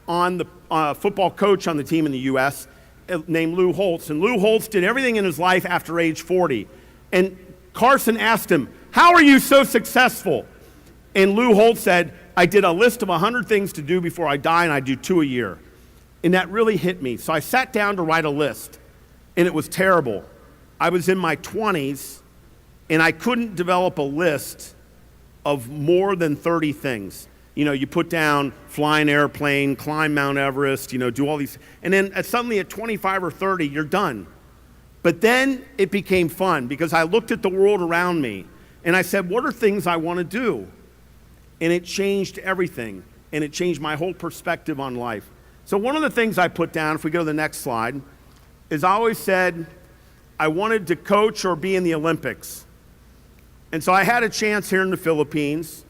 on the football coach on the team in the U.S. named Lou Holtz. And Lou Holtz did everything in his life after age 40. And Carson asked him, how are you so successful? And Lou Holtz said, I did a list of 100 things to do before I die, and I do 2 a year. And that really hit me. So I sat down to write a list, and it was terrible. I was in my 20s, and I couldn't develop a list of more than 30 things. You put down fly an airplane, climb Mount Everest, do all these. And then suddenly at 25 or 30, you're done. But then it became fun because I looked at the world around me, and I said, what are things I want to do? And it changed everything. and it changed my whole perspective on life. So one of the things I put down, if we go to the next slide, is I always said I wanted to coach or be in the Olympics. And so I had a chance here in the Philippines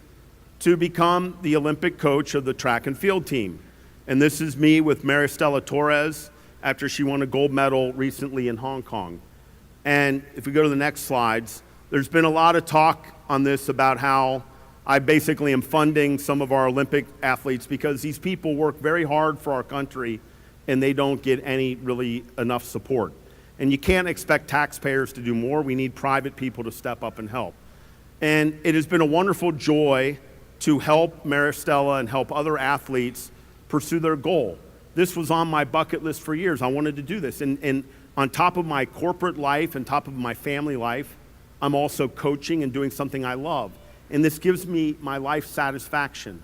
to become the Olympic coach of the track and field team. And this is me with Maristela Torres after she won a gold medal recently in Hong Kong. And if we go to the next slides, there's been a lot of talk on this about how I basically am funding some of our Olympic athletes because these people work very hard for our country and they don't get any really enough support. And you can't expect taxpayers to do more. We need private people to step up and help. And it has been a wonderful joy to help Maristela and help other athletes pursue their goal. This was on my bucket list for years. I wanted to do this. And on top of my corporate life and top of my family life, I'm also coaching and doing something I love. And this gives me my life satisfaction.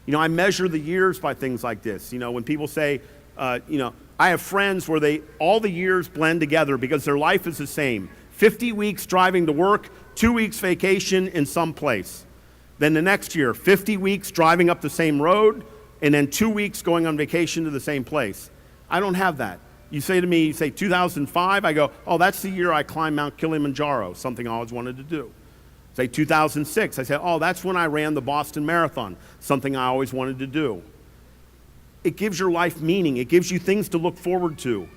You know, I measure the years by things like this. You know, when people say, I have friends where all the years blend together because their life is the same. 50 weeks driving to work, 2 weeks vacation in some place. Then the next year, 50 weeks driving up the same road, and then 2 weeks going on vacation to the same place. I don't have that. You say to me, 2005, I go, oh, that's the year I climbed Mount Kilimanjaro, something I always wanted to do. Say 2006, I say, oh, that's when I ran the Boston Marathon, something I always wanted to do. It gives your life meaning. It gives you things to look forward to.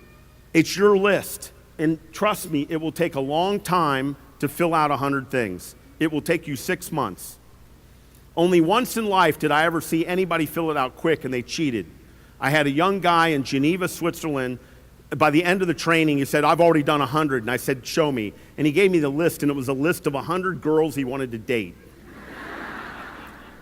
It's your list. And trust me, it will take a long time to fill out 100 things. It will take you 6 months. Only once in life did I ever see anybody fill it out quick and they cheated. I had a young guy in Geneva, Switzerland. By the end of the training, he said, I've already done 100. And I said, show me. And he gave me the list, and it was a list of 100 girls he wanted to date.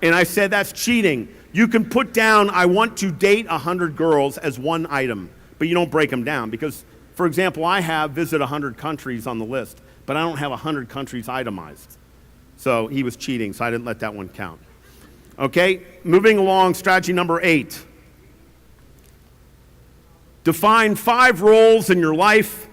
And I said, that's cheating. You can put down, I want to date 100 girls as one item, but you don't break them down. Because, for example, I have visit 100 countries on the list, but I don't have 100 countries itemized. So he was cheating, so I didn't let that one count. Okay, moving along, strategy number 8. Define 5 roles in your life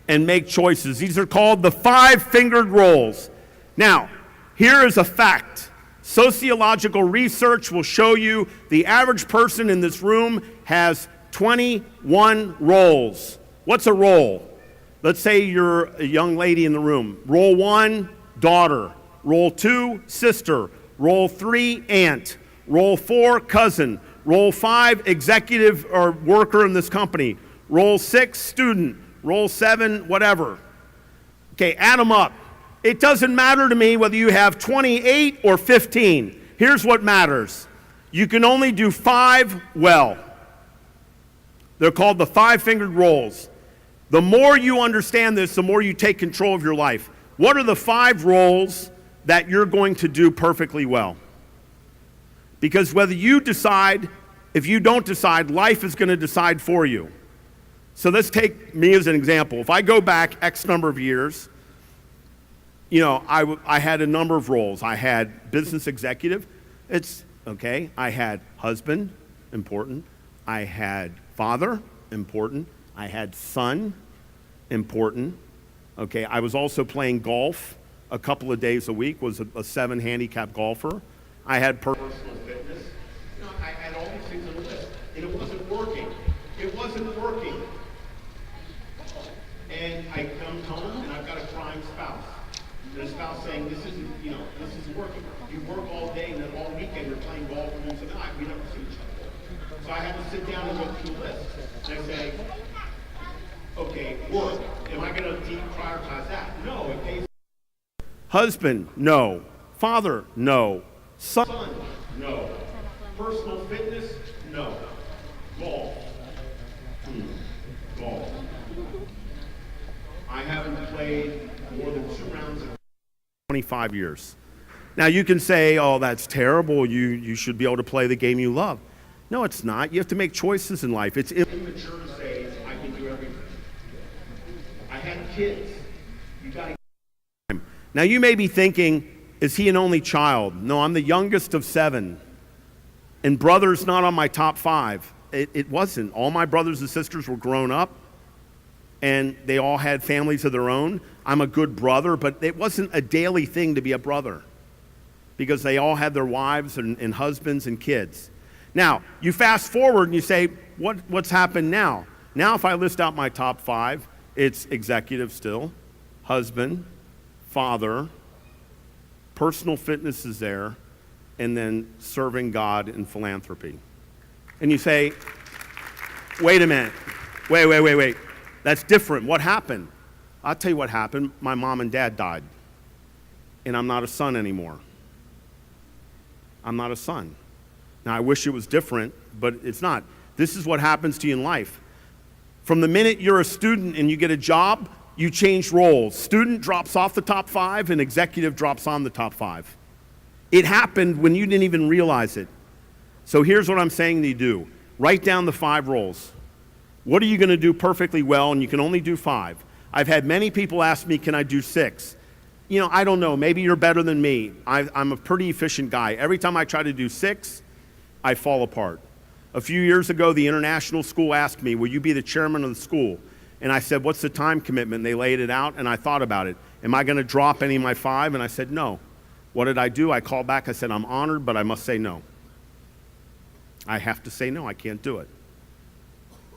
and make choices. These are called the 5-fingered roles. Now, here is a fact. Sociological research will show you the average person in this room has 21 roles. What's a role? Let's say you're a young lady in the room. Role 1, daughter. Role 2, sister. Role 3, aunt. Role 4, cousin. Role 5, executive or worker in this company. Role 6, student. Role 7, whatever. Okay, add them up. It doesn't matter to me whether you have 28 or 15. Here's what matters. You can only do 5 well. They're called the 5-fingered roles. The more you understand this, the more you take control of your life. What are the 5 roles that you're going to do perfectly well? Because whether you decide, if you don't decide, life is going to decide for you. So let's take me as an example. If I go back X number of years, you know, I had a number of roles. I had business executive. It's okay. I had husband, important. I had father, important. I had son, important. Okay, I was also playing golf a couple of days a week, was a 7 handicap golfer. I had personal fitness. You know, I had all these things on the list, and it wasn't working. It wasn't working. And I come home, and I've got a crying spouse. And a spouse saying, this isn't working. You work all day, and then all weekend you're playing golf, and then tonight we never see each other. So I had to sit down and go through the list. And I say, okay, work. Am I going to deprioritize that? No, it pays. Husband, no. Father, no. Son, no. Personal fitness, no. Golf. Golf. I haven't played more than 2 rounds in 25 years. Now you can say, oh, that's terrible. You should be able to play the game you love. No, it's not. You have to make choices in life. It's immature to say, I can do everything. I had kids. You got to. Now you may be thinking, is he an only child? No, I'm the youngest of 7. And brother's not on my top 5. It wasn't. All my brothers and sisters were grown up, and they all had families of their own. I'm a good brother, but it wasn't a daily thing to be a brother because they all had their wives and husbands and kids. Now, you fast forward and you say, what's happened now? Now, if I list out my top 5, it's executive still, husband, father, personal fitness is there, and then serving God in philanthropy. And you say, wait a minute, wait. That's different. What happened? I'll tell you what happened. My mom and dad died, and I'm not a son anymore. I'm not a son. Now, I wish it was different, but it's not. This is what happens to you in life. From the minute you're a student and you get a job, you change roles. Student drops off the top 5, and executive drops on the top 5. It happened when you didn't even realize it. So here's what I'm saying to you do. Write down the 5 roles. What are you going to do perfectly well, and you can only do 5? I've had many people ask me, can I do 6? You know, I don't know. Maybe you're better than me. I'm a pretty efficient guy. Every time I try to do 6, I fall apart. A few years ago, the international school asked me, will you be the chairman of the school? And I said, what's the time commitment? They laid it out, and I thought about it. Am I going to drop any of my 5? And I said, no. What did I do? I called back. I said, I'm honored, but I must say no. I have to say no. I can't do it.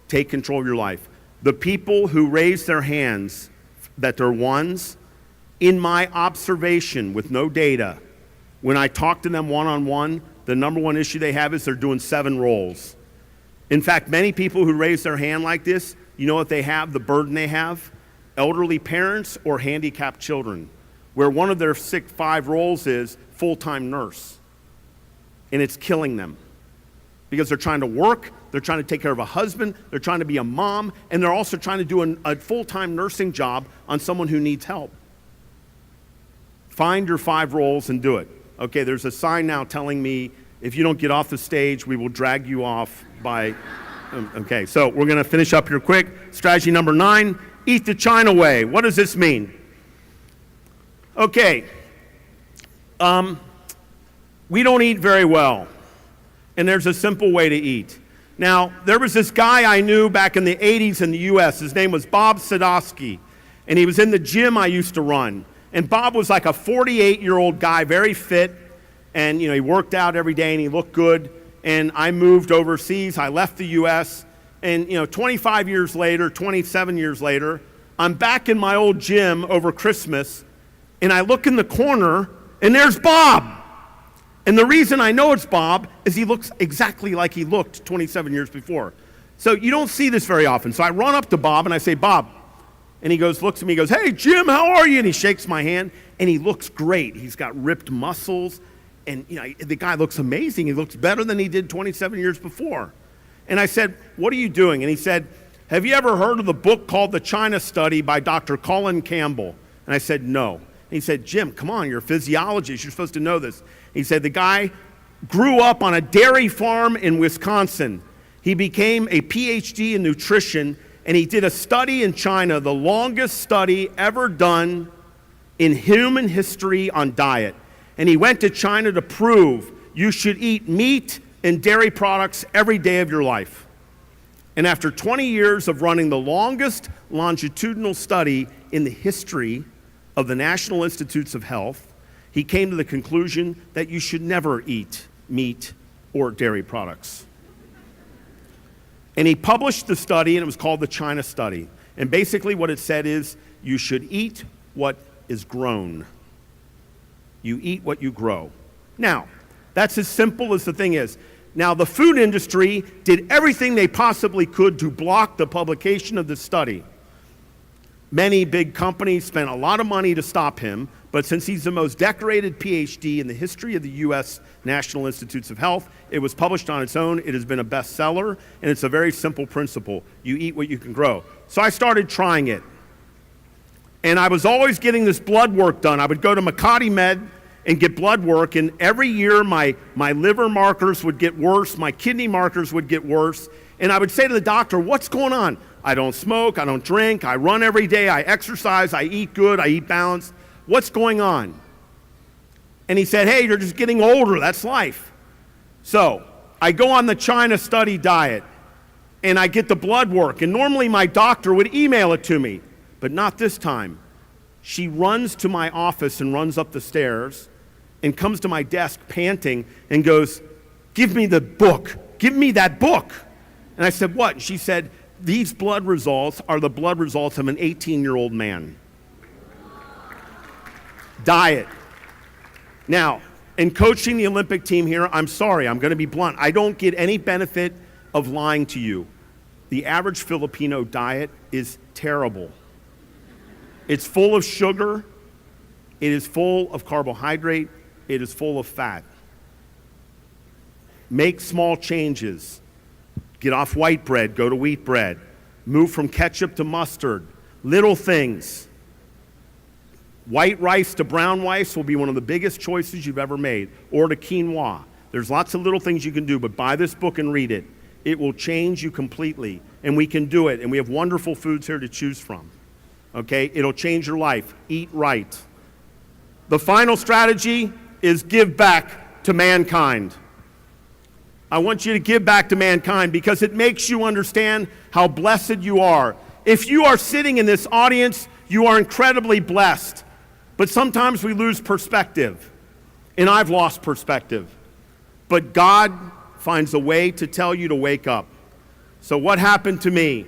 Take control of your life. The people who raise their hands that they're ones, in my observation with no data, when I talk to them one-on-one, the number one issue they have is they're doing 7 roles. In fact, many people who raise their hand like this, you know what they have, the burden they have? Elderly parents or handicapped children, where one of their 5 roles is full-time nurse. And it's killing them. Because they're trying to work, they're trying to take care of a husband, they're trying to be a mom, and they're also trying to do a full-time nursing job on someone who needs help. Find your 5 roles and do it. Okay, there's a sign now telling me if you don't get off the stage, we will drag you off by... Okay, so we're going to finish up here quick. Strategy number 9, eat the China way. What does this mean? Okay, we don't eat very well. And there's a simple way to eat. Now, there was this guy I knew back in the 80s in the U.S. His name was Bob Sadowski. And he was in the gym I used to run. And Bob was like a 48-year-old guy, very fit. And, you know, he worked out every day and he looked good. And I moved overseas. I left the U.S. And, you know, 25 years later, 27 years later, I'm back in my old gym over Christmas. And I look in the corner and there's Bob. And the reason I know it's Bob is he looks exactly like he looked 27 years before. So you don't see this very often. So I run up to Bob and I say, Bob. And he looks at me, he goes, hey, Jim, how are you? And he shakes my hand and he looks great. He's got ripped muscles and you know, the guy looks amazing. He looks better than he did 27 years before. And I said, what are you doing? And he said, have you ever heard of the book called The China Study by Dr. Colin Campbell? And I said, no. And he said, Jim, come on, you're a physiologist. You're supposed to know this. He said the guy grew up on a dairy farm in Wisconsin. He became a PhD in nutrition, and he did a study in China, the longest study ever done in human history on diet. And he went to China to prove you should eat meat and dairy products every day of your life. And after 20 years of running the longest longitudinal study in the history of the National Institutes of Health, he came to the conclusion that you should never eat meat or dairy products. And he published the study, and it was called the China Study. And basically what it said is, you should eat what is grown. You eat what you grow. Now, that's as simple as the thing is. Now, the food industry did everything they possibly could to block the publication of this study. Many big companies spent a lot of money to stop him, but since he's the most decorated PhD in the history of the U.S. National Institutes of Health, it was published on its own. It has been a bestseller, and it's a very simple principle. You eat what you can grow. So I started trying it. And I was always getting this blood work done. I would go to Makati Med and get blood work, and every year my liver markers would get worse, my kidney markers would get worse, and I would say to the doctor, what's going on? I don't smoke, I don't drink, I run every day, I exercise, I eat good, I eat balanced. What's going on? And he said, hey, you're just getting older, that's life. So I go on the China Study diet, and I get the blood work, and normally my doctor would email it to me, but not this time. She runs to my office and runs up the stairs and comes to my desk panting and goes, give me the book. Give me that book. And I said, what? And she said, these blood results are the blood results of an 18-year-old man. Diet. Now, in coaching the Olympic team here, I'm sorry, I'm going to be blunt. I don't get any benefit of lying to you. The average Filipino diet is terrible. It's full of sugar. It is full of carbohydrate. It is full of fat. Make small changes. Get off white bread, go to wheat bread. Move from ketchup to mustard. Little things. White rice to brown rice will be one of the biggest choices you've ever made, or to quinoa. There's lots of little things you can do, but buy this book and read it. It will change you completely, and we can do it, and we have wonderful foods here to choose from. Okay? It'll change your life. Eat right. The final strategy is give back to mankind. I want you to give back to mankind because it makes you understand how blessed you are. If you are sitting in this audience, you are incredibly blessed. But sometimes we lose perspective, and I've lost perspective. But God finds a way to tell you to wake up. So what happened to me?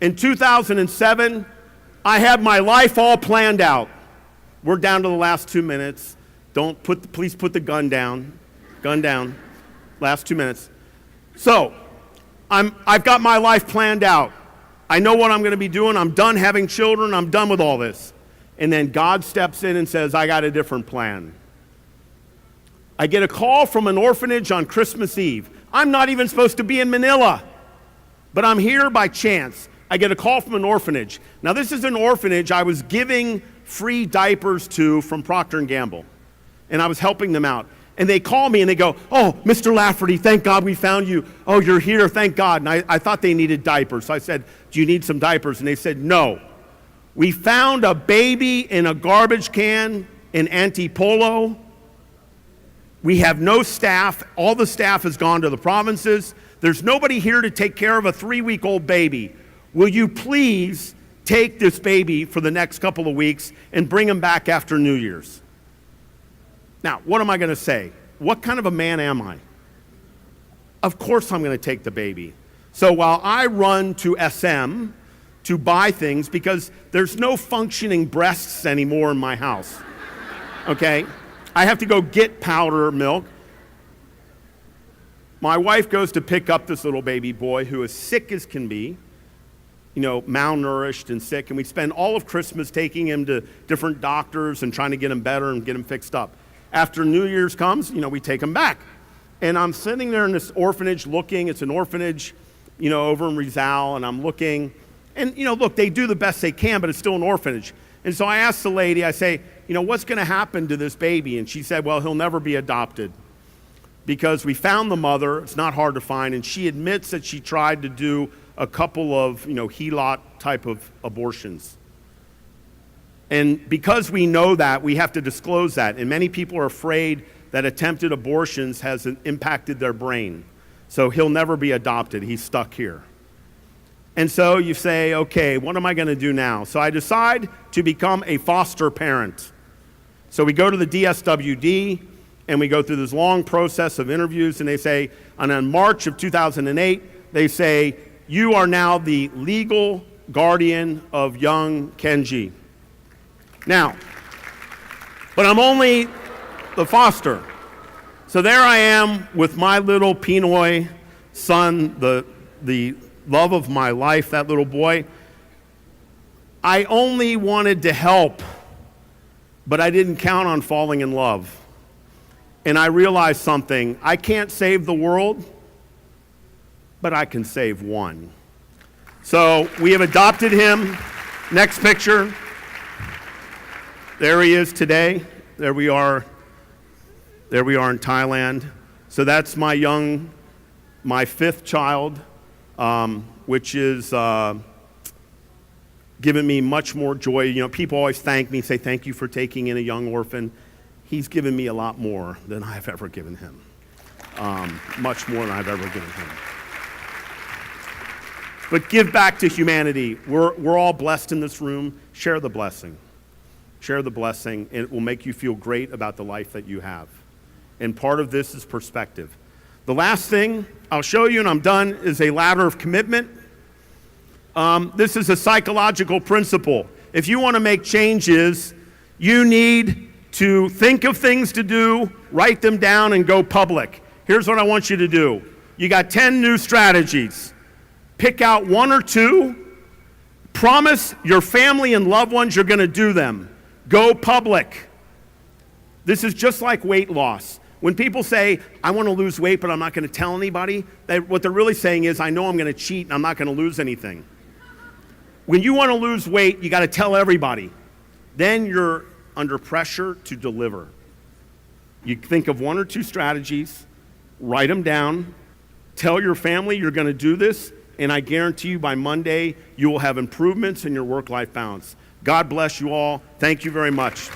In 2007, I had my life all planned out. We're down to the last 2 minutes. Please put the gun down. Gun down. Last 2 minutes. So, I've got my life planned out. I know what I'm going to be doing. I'm done having children. I'm done with all this. And then God steps in and says, I got a different plan. I get a call from an orphanage on Christmas Eve. I'm not even supposed to be in Manila, but I'm here by chance. I get a call from an orphanage. Now, this is an orphanage I was giving free diapers to from Procter & Gamble, and I was helping them out. And they call me and they go, oh, Mr. Lafferty, thank God we found you. Oh, you're here, thank God. And I thought they needed diapers. So I said, do you need some diapers? And they said, no. We found a baby in a garbage can in Antipolo. We have no staff. All the staff has gone to the provinces. There's nobody here to take care of a 3-week-old baby. Will you please take this baby for the next couple of weeks and bring him back after New Year's? Now, what am I going to say? What kind of a man am I? Of course I'm going to take the baby. So while I run to SM to buy things, because there's no functioning breasts anymore in my house, okay? I have to go get powder milk. My wife goes to pick up this little baby boy who is sick as can be, malnourished and sick, and we spend all of Christmas taking him to different doctors and trying to get him better and get him fixed up. After New Year's comes, we take him back. And I'm sitting there in this orphanage looking. It's an orphanage, over in Rizal, and I'm looking. And, look, they do the best they can, but it's still an orphanage. And so I asked the lady, I say, what's going to happen to this baby? And she said, well, he'll never be adopted because we found the mother. It's not hard to find. And she admits that she tried to do a couple of, HELOC type of abortions. And because we know that, we have to disclose that. And many people are afraid that attempted abortions has impacted their brain. So he'll never be adopted. He's stuck here. And so you say, okay, what am I going to do now? So I decide to become a foster parent. So we go to the DSWD, and we go through this long process of interviews, and they say, and in March of 2008, they say, you are now the legal guardian of young Kenji. Now, but I'm only the foster. So there I am with my little Pinoy son, the love of my life, that little boy. I only wanted to help, but I didn't count on falling in love. And I realized something. I can't save the world, but I can save one. So we have adopted him. Next picture. There he is today. There we are in Thailand. So that's my fifth child, which is given me much more joy. People always thank me, say thank you for taking in a young orphan. He's given me a lot more than I've ever given him. Much more than I've ever given him. But give back to humanity. We're all blessed in this room. Share the blessing. Share the blessing, and it will make you feel great about the life that you have. And part of this is perspective. The last thing I'll show you, and I'm done, is a ladder of commitment. This is a psychological principle. If you want to make changes, you need to think of things to do, write them down, and go public. Here's what I want you to do. You got 10 new strategies. Pick out one or two. Promise your family and loved ones you're going to do them. Go public. This is just like weight loss. When people say, I want to lose weight, but I'm not going to tell anybody, what they're really saying is, I know I'm going to cheat and I'm not going to lose anything. When you want to lose weight, you got to tell everybody. Then you're under pressure to deliver. You think of one or two strategies, write them down, tell your family you're going to do this, and I guarantee you by Monday, you will have improvements in your work-life balance. God bless you all. Thank you very much.